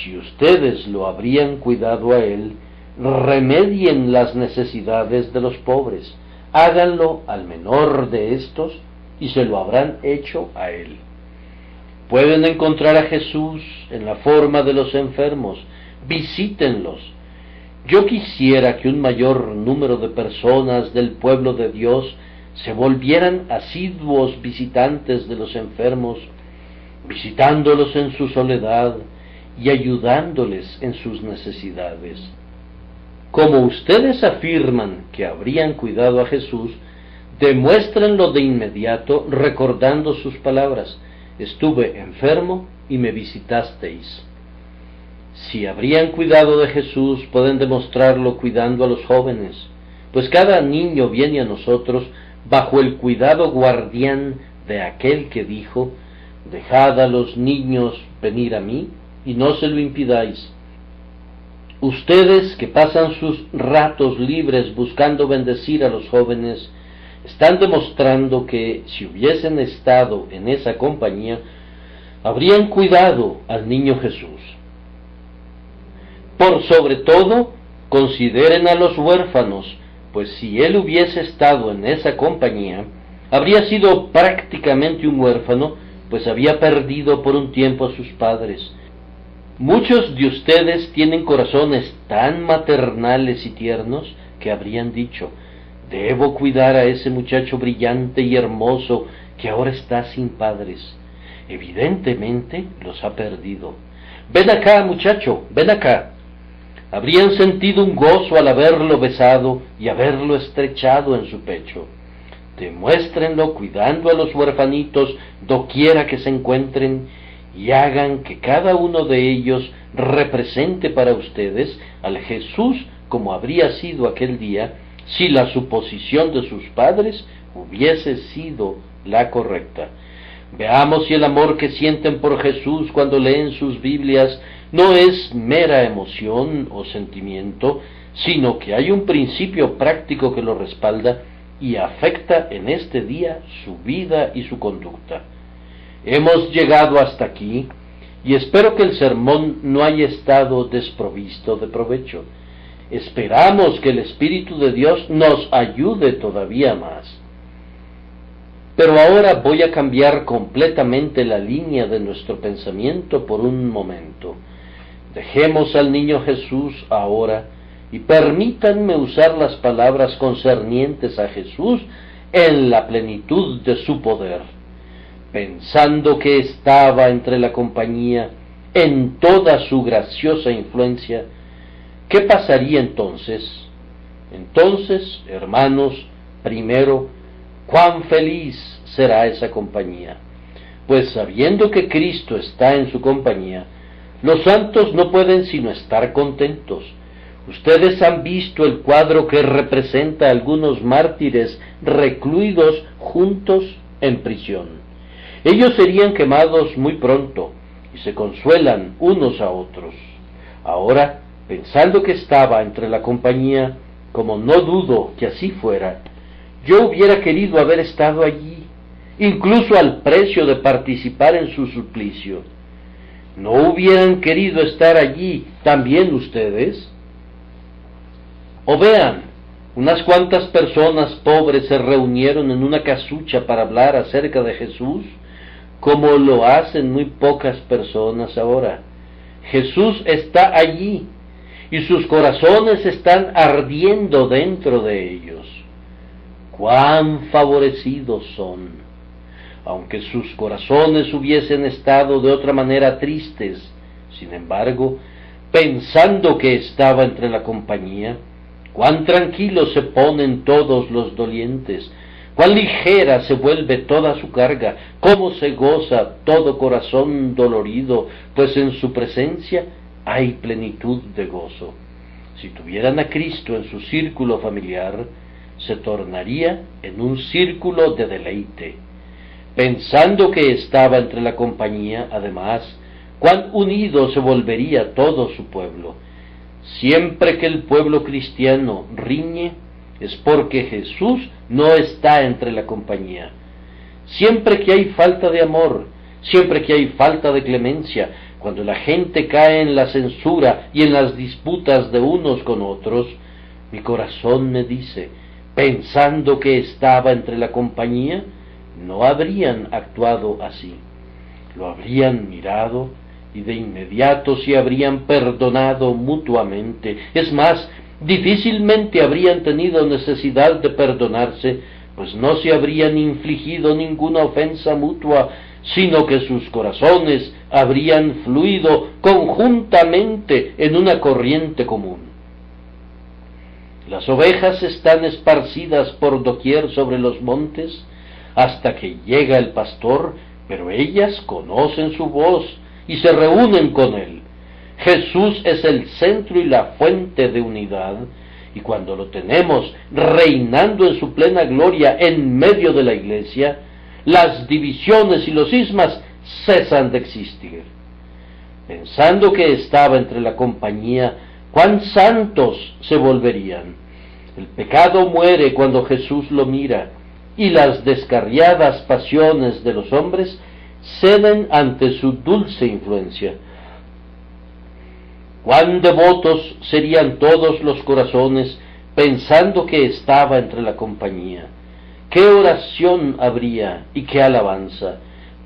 Si ustedes lo habrían cuidado a Él, remedien las necesidades de los pobres, háganlo al menor de estos y se lo habrán hecho a Él. Pueden encontrar a Jesús en la forma de los enfermos, visítenlos. Yo quisiera que un mayor número de personas del pueblo de Dios se volvieran asiduos visitantes de los enfermos, visitándolos en su soledad y ayudándoles en sus necesidades. Como ustedes afirman que habrían cuidado a Jesús, demuéstrenlo de inmediato recordando sus palabras: estuve enfermo y me visitasteis. Si habrían cuidado de Jesús, pueden demostrarlo cuidando a los jóvenes, pues cada niño viene a nosotros bajo el cuidado guardián de aquel que dijo: dejad a los niños venir a mí y no se lo impidáis. Ustedes que pasan sus ratos libres buscando bendecir a los jóvenes, están demostrando que si hubiesen estado en esa compañía, habrían cuidado al niño Jesús. Por sobre todo, consideren a los huérfanos, pues si él hubiese estado en esa compañía, habría sido prácticamente un huérfano, pues había perdido por un tiempo a sus padres. Muchos de ustedes tienen corazones tan maternales y tiernos que habrían dicho: debo cuidar a ese muchacho brillante y hermoso que ahora está sin padres. Evidentemente los ha perdido. Ven acá, muchacho, ven acá. Habrían sentido un gozo al haberlo besado y haberlo estrechado en su pecho. Demuéstrenlo cuidando a los huerfanitos doquiera que se encuentren, y hagan que cada uno de ellos represente para ustedes al Jesús como habría sido aquel día si la suposición de sus padres hubiese sido la correcta. Veamos si el amor que sienten por Jesús cuando leen sus Biblias no es mera emoción o sentimiento, sino que hay un principio práctico que lo respalda y afecta en este día su vida y su conducta. Hemos llegado hasta aquí y espero que el sermón no haya estado desprovisto de provecho. Esperamos que el Espíritu de Dios nos ayude todavía más. Pero ahora voy a cambiar completamente la línea de nuestro pensamiento por un momento. Dejemos al niño Jesús ahora y permítanme usar las palabras concernientes a Jesús en la plenitud de su poder. Pensando que estaba entre la compañía en toda su graciosa influencia, ¿qué pasaría entonces? Entonces, hermanos, primero, cuán feliz será esa compañía, pues sabiendo que Cristo está en su compañía, los santos no pueden sino estar contentos. Ustedes han visto el cuadro que representa a algunos mártires recluidos juntos en prisión. Ellos serían quemados muy pronto y se consuelan unos a otros. Ahora, pensando que estaba entre la compañía, como no dudo que así fuera, yo hubiera querido haber estado allí, incluso al precio de participar en su suplicio. ¿No hubieran querido estar allí también ustedes? O vean, unas cuantas personas pobres se reunieron en una casucha para hablar acerca de Jesús, como lo hacen muy pocas personas ahora. Jesús está allí, y sus corazones están ardiendo dentro de ellos. ¡Cuán favorecidos son! Aunque sus corazones hubiesen estado de otra manera tristes, sin embargo, pensando que estaba entre la compañía, cuán tranquilos se ponen todos los dolientes, cuán ligera se vuelve toda su carga, cómo se goza todo corazón dolorido, pues en su presencia hay plenitud de gozo. Si tuvieran a Cristo en su círculo familiar, se tornaría en un círculo de deleite. Pensando que estaba entre la compañía, además, cuán unido se volvería todo su pueblo. Siempre que el pueblo cristiano riñe, es porque Jesús no está entre la compañía. Siempre que hay falta de amor, siempre que hay falta de clemencia, cuando la gente cae en la censura y en las disputas de unos con otros, mi corazón me dice, pensando que estaba entre la compañía, no habrían actuado así. Lo habrían mirado y de inmediato se habrían perdonado mutuamente. Es más, difícilmente habrían tenido necesidad de perdonarse, pues no se habrían infligido ninguna ofensa mutua, sino que sus corazones habrían fluido conjuntamente en una corriente común. Las ovejas están esparcidas por doquier sobre los montes, hasta que llega el pastor, pero ellas conocen su voz y se reúnen con él. Jesús es el centro y la fuente de unidad, y cuando lo tenemos reinando en su plena gloria en medio de la iglesia, las divisiones y los cismas cesan de existir. Pensando que estaba entre la compañía, cuán santos se volverían. El pecado muere cuando Jesús lo mira, y las descarriadas pasiones de los hombres ceden ante su dulce influencia. Cuán devotos serían todos los corazones pensando que estaba entre la compañía. Qué oración habría y qué alabanza.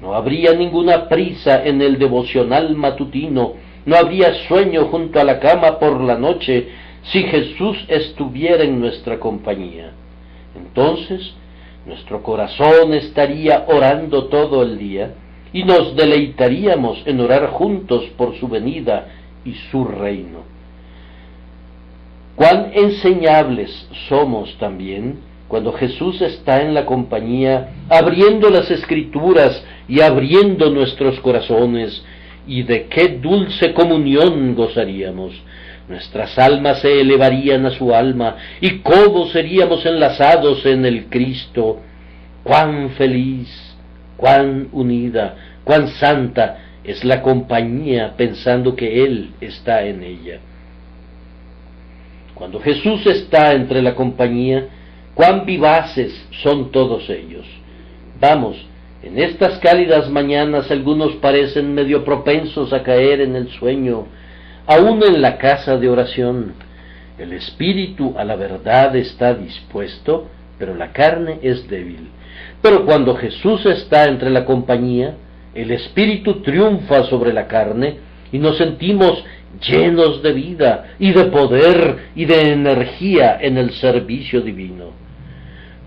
No habría ninguna prisa en el devocional matutino, no habría sueño junto a la cama por la noche si Jesús estuviera en nuestra compañía. Entonces, nuestro corazón estaría orando todo el día y nos deleitaríamos en orar juntos por su venida y su reino. Cuán enseñables somos también cuando Jesús está en la compañía, abriendo las Escrituras y abriendo nuestros corazones, y de qué dulce comunión gozaríamos. Nuestras almas se elevarían a su alma, y cómo seríamos enlazados en el Cristo. Cuán feliz, cuán unida, cuán santa es la compañía pensando que Él está en ella. Cuando Jesús está entre la compañía, cuán vivaces son todos ellos. Vamos, en estas cálidas mañanas algunos parecen medio propensos a caer en el sueño, aún en la casa de oración. El espíritu a la verdad está dispuesto, pero la carne es débil. Pero cuando Jesús está entre la compañía, el espíritu triunfa sobre la carne y nos sentimos llenos de vida y de poder y de energía en el servicio divino.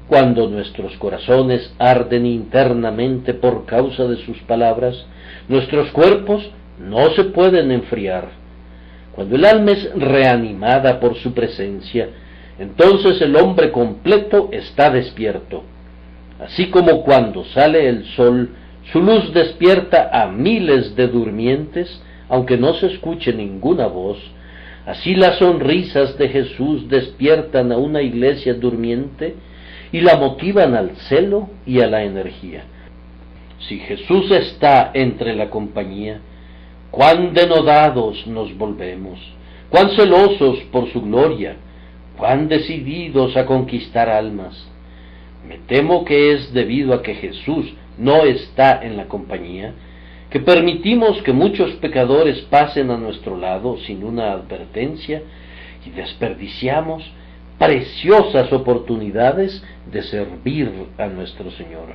Cuando nuestros corazones arden internamente por causa de sus palabras, nuestros cuerpos no se pueden enfriar. Cuando el alma es reanimada por su presencia, entonces el hombre completo está despierto. Así como cuando sale el sol, su luz despierta a miles de durmientes, aunque no se escuche ninguna voz, así las sonrisas de Jesús despiertan a una iglesia durmiente y la motivan al celo y a la energía. Si Jesús está entre la compañía, cuán denodados nos volvemos, cuán celosos por su gloria, cuán decididos a conquistar almas. Me temo que es debido a que Jesús no está en la compañía, que permitimos que muchos pecadores pasen a nuestro lado sin una advertencia y desperdiciamos preciosas oportunidades de servir a nuestro Señor.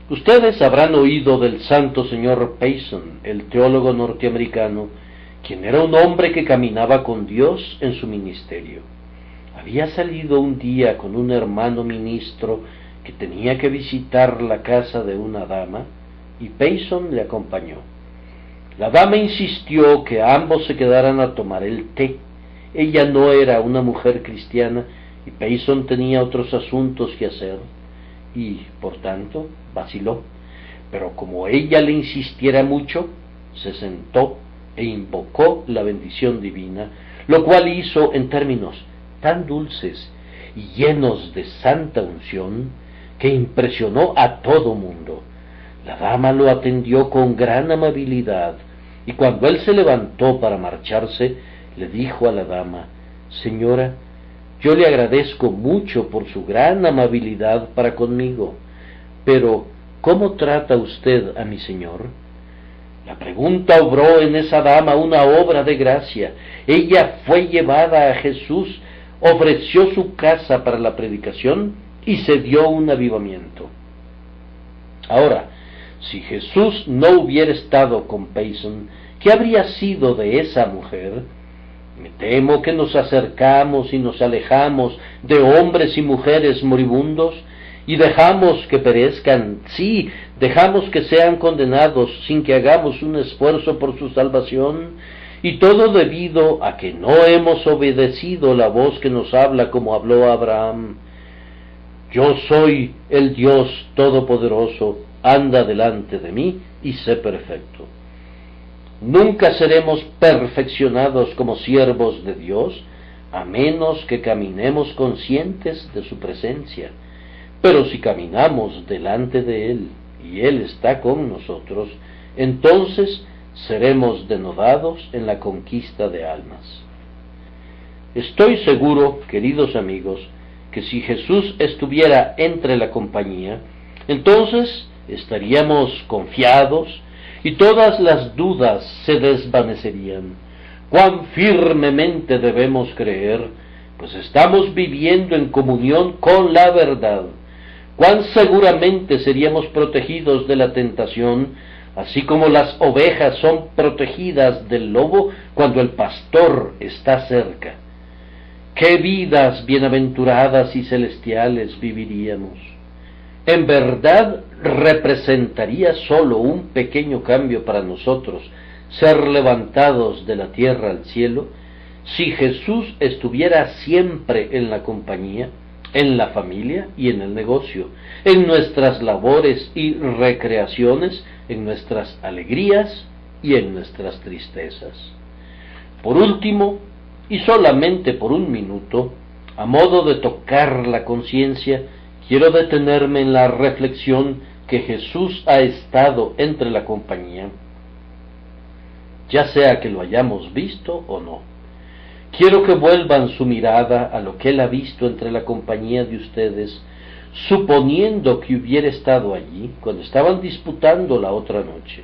Ustedes habrán oído del santo señor Payson, el teólogo norteamericano, quien era un hombre que caminaba con Dios en su ministerio. Había salido un día con un hermano ministro que tenía que visitar la casa de una dama, y Payson le acompañó. La dama insistió que ambos se quedaran a tomar el té. Ella no era una mujer cristiana y Payson tenía otros asuntos que hacer y, por tanto, vaciló. Pero como ella le insistiera mucho, se sentó e invocó la bendición divina, lo cual hizo en términos tan dulces y llenos de santa unción que impresionó a todo mundo. La dama lo atendió con gran amabilidad, y cuando él se levantó para marcharse, le dijo a la dama: «Señora, yo le agradezco mucho por su gran amabilidad para conmigo, pero ¿cómo trata usted a mi señor?». La pregunta obró en esa dama una obra de gracia. Ella fue llevada a Jesús, ofreció su casa para la predicación y se dio un avivamiento. Ahora, si Jesús no hubiera estado con Payson, ¿qué habría sido de esa mujer? Me temo que nos acercamos y nos alejamos de hombres y mujeres moribundos y dejamos que perezcan, sí, dejamos que sean condenados sin que hagamos un esfuerzo por su salvación, y todo debido a que no hemos obedecido la voz que nos habla como habló Abraham. «Yo soy el Dios Todopoderoso, anda delante de mí y sé perfecto». Nunca seremos perfeccionados como siervos de Dios, a menos que caminemos conscientes de su presencia. Pero si caminamos delante de Él y Él está con nosotros, entonces seremos denodados en la conquista de almas. Estoy seguro, queridos amigos, que si Jesús estuviera entre la compañía, entonces estaríamos confiados y todas las dudas se desvanecerían. Cuán firmemente debemos creer, pues estamos viviendo en comunión con la verdad. Cuán seguramente seríamos protegidos de la tentación, así como las ovejas son protegidas del lobo cuando el pastor está cerca. ¡Qué vidas bienaventuradas y celestiales viviríamos! En verdad representaría sólo un pequeño cambio para nosotros ser levantados de la tierra al cielo si Jesús estuviera siempre en la compañía, en la familia y en el negocio, en nuestras labores y recreaciones, en nuestras alegrías y en nuestras tristezas. Por último, y solamente por un minuto, a modo de tocar la conciencia, quiero detenerme en la reflexión que Jesús ha estado entre la compañía, ya sea que lo hayamos visto o no. Quiero que vuelvan su mirada a lo que Él ha visto entre la compañía de ustedes, suponiendo que hubiera estado allí cuando estaban disputando la otra noche.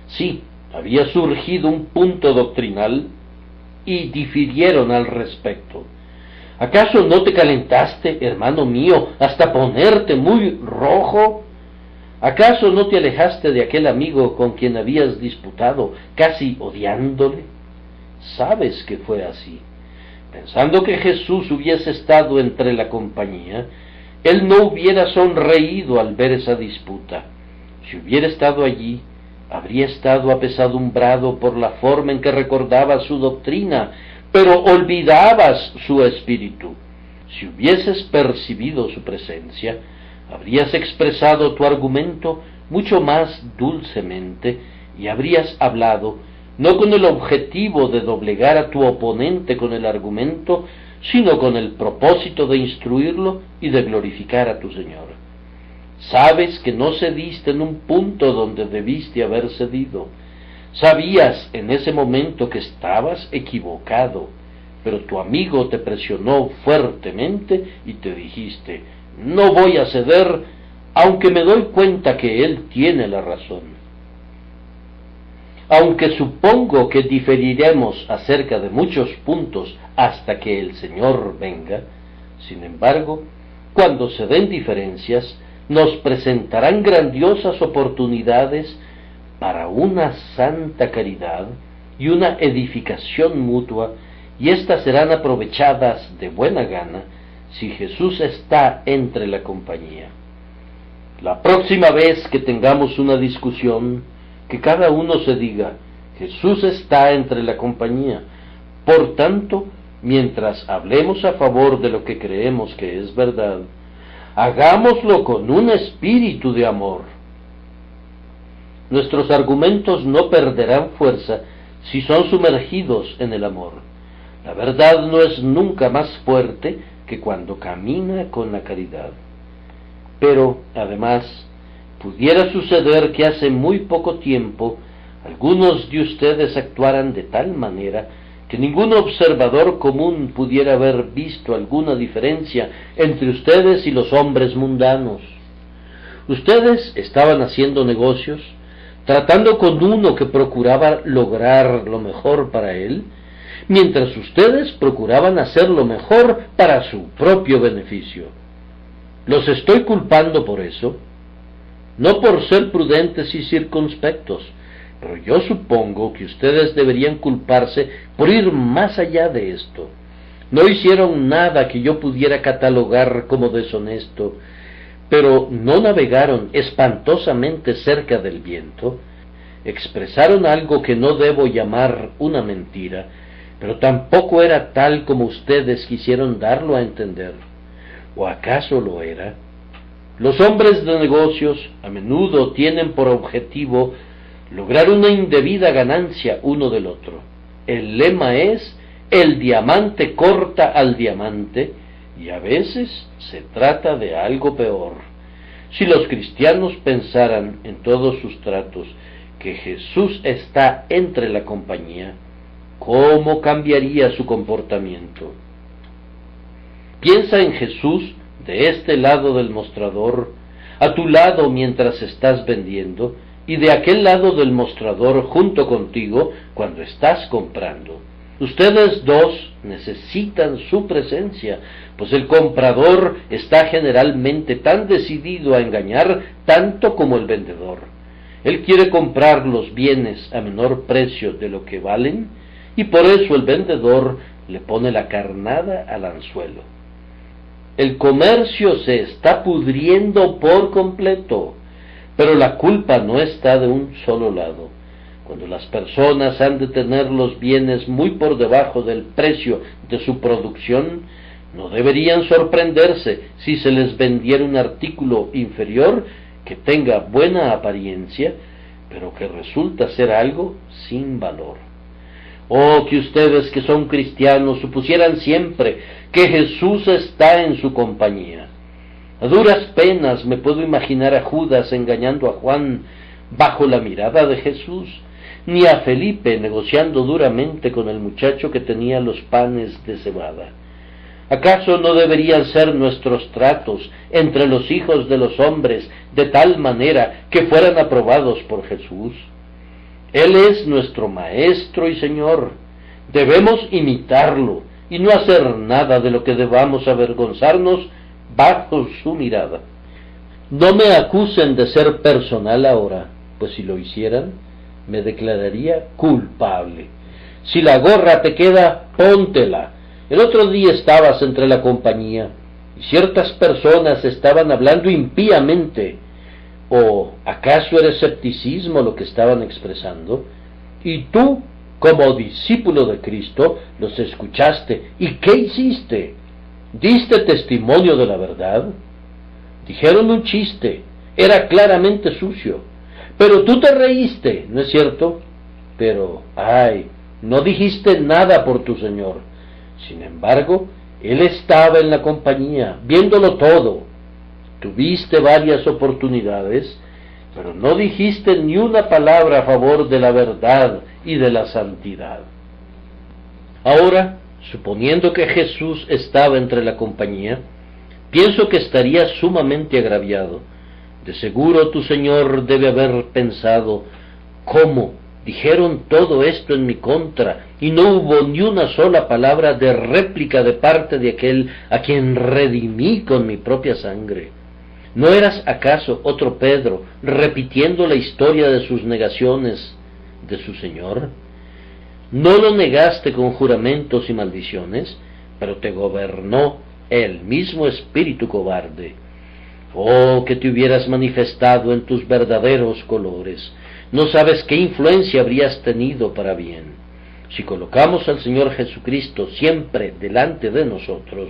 Sí, había surgido un punto doctrinal y difirieron al respecto. ¿Acaso no te calentaste, hermano mío, hasta ponerte muy rojo? ¿Acaso no te alejaste de aquel amigo con quien habías disputado, casi odiándole? Sabes que fue así. Pensando que Jesús hubiese estado entre la compañía, Él no hubiera sonreído al ver esa disputa. Si hubiera estado allí, habría estado apesadumbrado por la forma en que recordabas su doctrina, pero olvidabas su espíritu. Si hubieses percibido su presencia, habrías expresado tu argumento mucho más dulcemente y habrías hablado no con el objetivo de doblegar a tu oponente con el argumento, sino con el propósito de instruirlo y de glorificar a tu Señor. Sabes que no cediste en un punto donde debiste haber cedido. Sabías en ese momento que estabas equivocado, pero tu amigo te presionó fuertemente y te dijiste: no voy a ceder, aunque me doy cuenta que él tiene la razón. Aunque supongo que diferiremos acerca de muchos puntos hasta que el Señor venga, sin embargo, cuando se den diferencias, nos presentarán grandiosas oportunidades para una santa caridad y una edificación mutua, y éstas serán aprovechadas de buena gana si Jesús está entre la compañía. La próxima vez que tengamos una discusión, que cada uno se diga: Jesús está entre la compañía. Por tanto, mientras hablemos a favor de lo que creemos que es verdad, hagámoslo con un espíritu de amor. Nuestros argumentos no perderán fuerza si son sumergidos en el amor. La verdad no es nunca más fuerte que cuando camina con la caridad. Pero, además, pudiera suceder que hace muy poco tiempo algunos de ustedes actuaran de tal manera que ningún observador común pudiera haber visto alguna diferencia entre ustedes y los hombres mundanos. Ustedes estaban haciendo negocios, tratando con uno que procuraba lograr lo mejor para él, mientras ustedes procuraban hacer lo mejor para su propio beneficio. ¿Los estoy culpando por eso? No por ser prudentes y circunspectos, pero yo supongo que ustedes deberían culparse por ir más allá de esto. No hicieron nada que yo pudiera catalogar como deshonesto, pero no navegaron espantosamente cerca del viento. Expresaron algo que no debo llamar una mentira, pero tampoco era tal como ustedes quisieron darlo a entender. ¿O acaso lo era? Los hombres de negocios a menudo tienen por objetivo lograr una indebida ganancia uno del otro. El lema es: el diamante corta al diamante, y a veces se trata de algo peor. Si los cristianos pensaran en todos sus tratos que Jesús está entre la compañía, ¿cómo cambiaría su comportamiento? Piensa en Jesús de este lado del mostrador, a tu lado mientras estás vendiendo, y de aquel lado del mostrador junto contigo cuando estás comprando. Ustedes dos necesitan su presencia, pues el comprador está generalmente tan decidido a engañar tanto como el vendedor. Él quiere comprar los bienes a menor precio de lo que valen, y por eso el vendedor le pone la carnada al anzuelo. El comercio se está pudriendo por completo, pero la culpa no está de un solo lado. Cuando las personas han de tener los bienes muy por debajo del precio de su producción, No deberían sorprenderse si se les vendiera un artículo inferior que tenga buena apariencia, pero que resulta ser algo sin valor. Oh, que ustedes que son cristianos supusieran siempre que Jesús está en su compañía. A duras penas me puedo imaginar a Judas engañando a Juan bajo la mirada de Jesús, ni a Felipe negociando duramente con el muchacho que tenía los panes de cebada. ¿Acaso no deberían ser nuestros tratos entre los hijos de los hombres de tal manera que fueran aprobados por Jesús? Él es nuestro Maestro y Señor. Debemos imitarlo y no hacer nada de lo que debamos avergonzarnos bajo su mirada. No me acusen de ser personal ahora, pues si lo hicieran, me declararía culpable. Si la gorra te queda, póntela. El otro día estabas entre la compañía y ciertas personas estaban hablando impíamente. ¿O acaso era escepticismo lo que estaban expresando? Y tú, como discípulo de Cristo, los escuchaste. ¿Y qué hiciste? ¿Diste testimonio de la verdad? Dijeron un chiste, era claramente sucio, pero tú te reíste, ¿no es cierto? Pero, ay, no dijiste nada por tu Señor. Sin embargo, Él estaba en la compañía, viéndolo todo. Tuviste varias oportunidades, pero no dijiste ni una palabra a favor de la verdad y de la santidad. Ahora, suponiendo que Jesús estaba entre la compañía, pienso que estaría sumamente agraviado. De seguro tu Señor debe haber pensado, ¿cómo dijeron todo esto en mi contra y no hubo ni una sola palabra de réplica de parte de aquel a quien redimí con mi propia sangre? ¿No eras acaso otro Pedro repitiendo la historia de sus negaciones de su Señor? No lo negaste con juramentos y maldiciones, pero te gobernó el mismo espíritu cobarde. Oh, que te hubieras manifestado en tus verdaderos colores. No sabes qué influencia habrías tenido para bien. Si colocamos al Señor Jesucristo siempre delante de nosotros,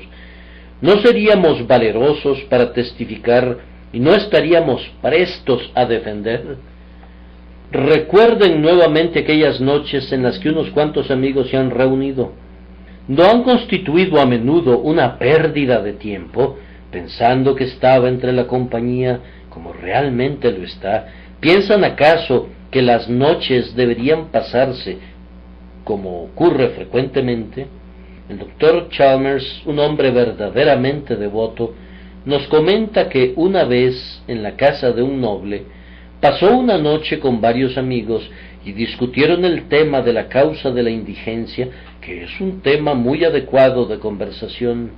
¿no seríamos valerosos para testificar y no estaríamos prestos a defender? Recuerden nuevamente aquellas noches en las que unos cuantos amigos se han reunido. ¿No han constituido a menudo una pérdida de tiempo, pensando que estaba entre la compañía como realmente lo está? ¿Piensan acaso que las noches deberían pasarse como ocurre frecuentemente? El doctor Chalmers, un hombre verdaderamente devoto, nos comenta que una vez en la casa de un noble pasó una noche con varios amigos y discutieron el tema de la causa de la indigencia, que es un tema muy adecuado de conversación.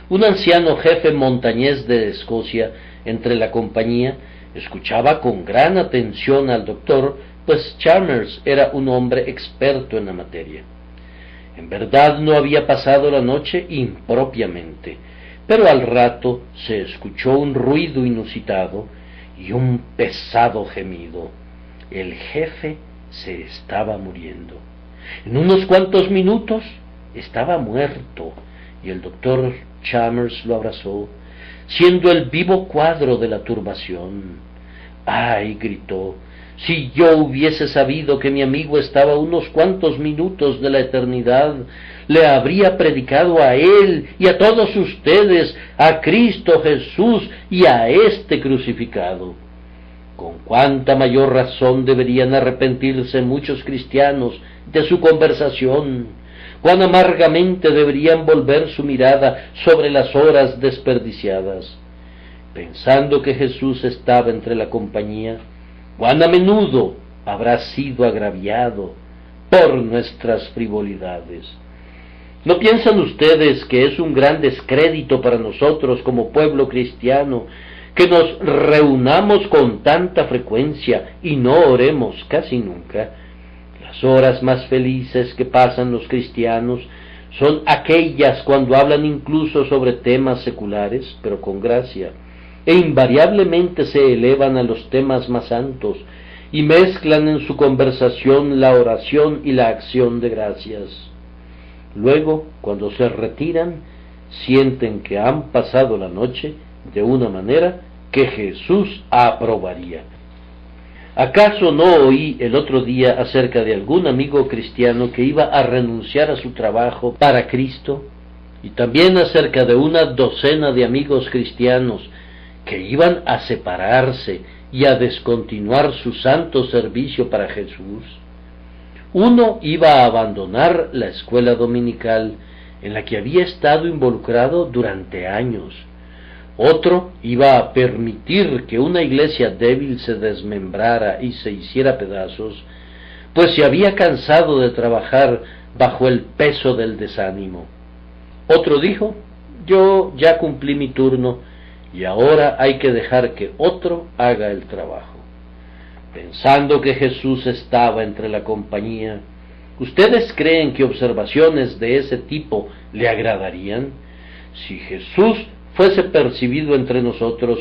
Un anciano jefe montañés de Escocia, entre la compañía, escuchaba con gran atención al doctor, pues Chalmers era un hombre experto en la materia. En verdad no había pasado la noche impropiamente, pero al rato se escuchó un ruido inusitado y un pesado gemido. El jefe se estaba muriendo. En unos cuantos minutos estaba muerto y el doctor Chalmers lo abrazó, siendo el vivo cuadro de la turbación. ¡Ay!, gritó, si yo hubiese sabido que mi amigo estaba a unos cuantos minutos de la eternidad, le habría predicado a él y a todos ustedes, a Cristo Jesús y a este crucificado. Con cuánta mayor razón deberían arrepentirse muchos cristianos de su conversación, cuán amargamente deberían volver su mirada sobre las horas desperdiciadas. Pensando que Jesús estaba entre la compañía, cuán a menudo habrá sido agraviado por nuestras frivolidades. ¿No piensan ustedes que es un gran descrédito para nosotros como pueblo cristiano que nos reunamos con tanta frecuencia y no oremos casi nunca? Las horas más felices que pasan los cristianos son aquellas cuando hablan incluso sobre temas seculares, pero con gracia, e invariablemente se elevan a los temas más santos y mezclan en su conversación la oración y la acción de gracias. Luego, cuando se retiran, sienten que han pasado la noche de una manera que Jesús aprobaría. ¿Acaso no oí el otro día acerca de algún amigo cristiano que iba a renunciar a su trabajo para Cristo? Y también acerca de una docena de amigos cristianos que iban a separarse y a descontinuar su santo servicio para Jesús. Uno iba a abandonar la escuela dominical en la que había estado involucrado durante años. Otro iba a permitir que una iglesia débil se desmembrara y se hiciera pedazos, pues se había cansado de trabajar bajo el peso del desánimo. Otro dijo: yo ya cumplí mi turno y ahora hay que dejar que otro haga el trabajo. Pensando que Jesús estaba entre la compañía, ¿ustedes creen que observaciones de ese tipo le agradarían? Si Jesús fuese percibido entre nosotros,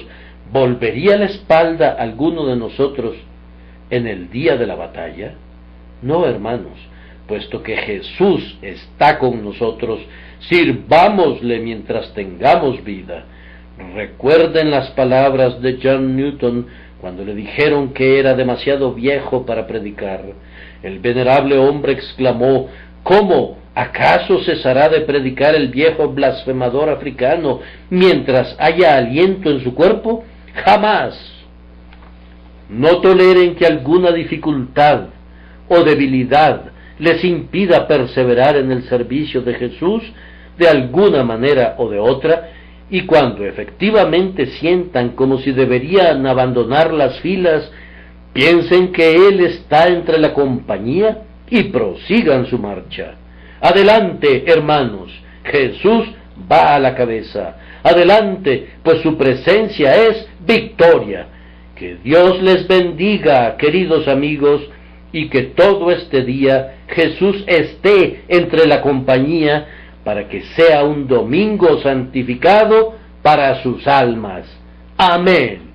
¿volvería la espalda a alguno de nosotros en el día de la batalla? No, hermanos, puesto que Jesús está con nosotros, sirvámosle mientras tengamos vida. Recuerden las palabras de John Newton cuando le dijeron que era demasiado viejo para predicar. El venerable hombre exclamó: ¿cómo? ¿Acaso cesará de predicar el viejo blasfemador africano mientras haya aliento en su cuerpo? ¡Jamás! No toleren que alguna dificultad o debilidad les impida perseverar en el servicio de Jesús de alguna manera o de otra, y cuando efectivamente sientan como si deberían abandonar las filas, piensen que Él está entre la compañía y prosigan su marcha. Adelante, hermanos, Jesús va a la cabeza. Adelante, pues su presencia es victoria. Que Dios les bendiga, queridos amigos, y que todo este día Jesús esté entre la compañía para que sea un domingo santificado para sus almas. Amén.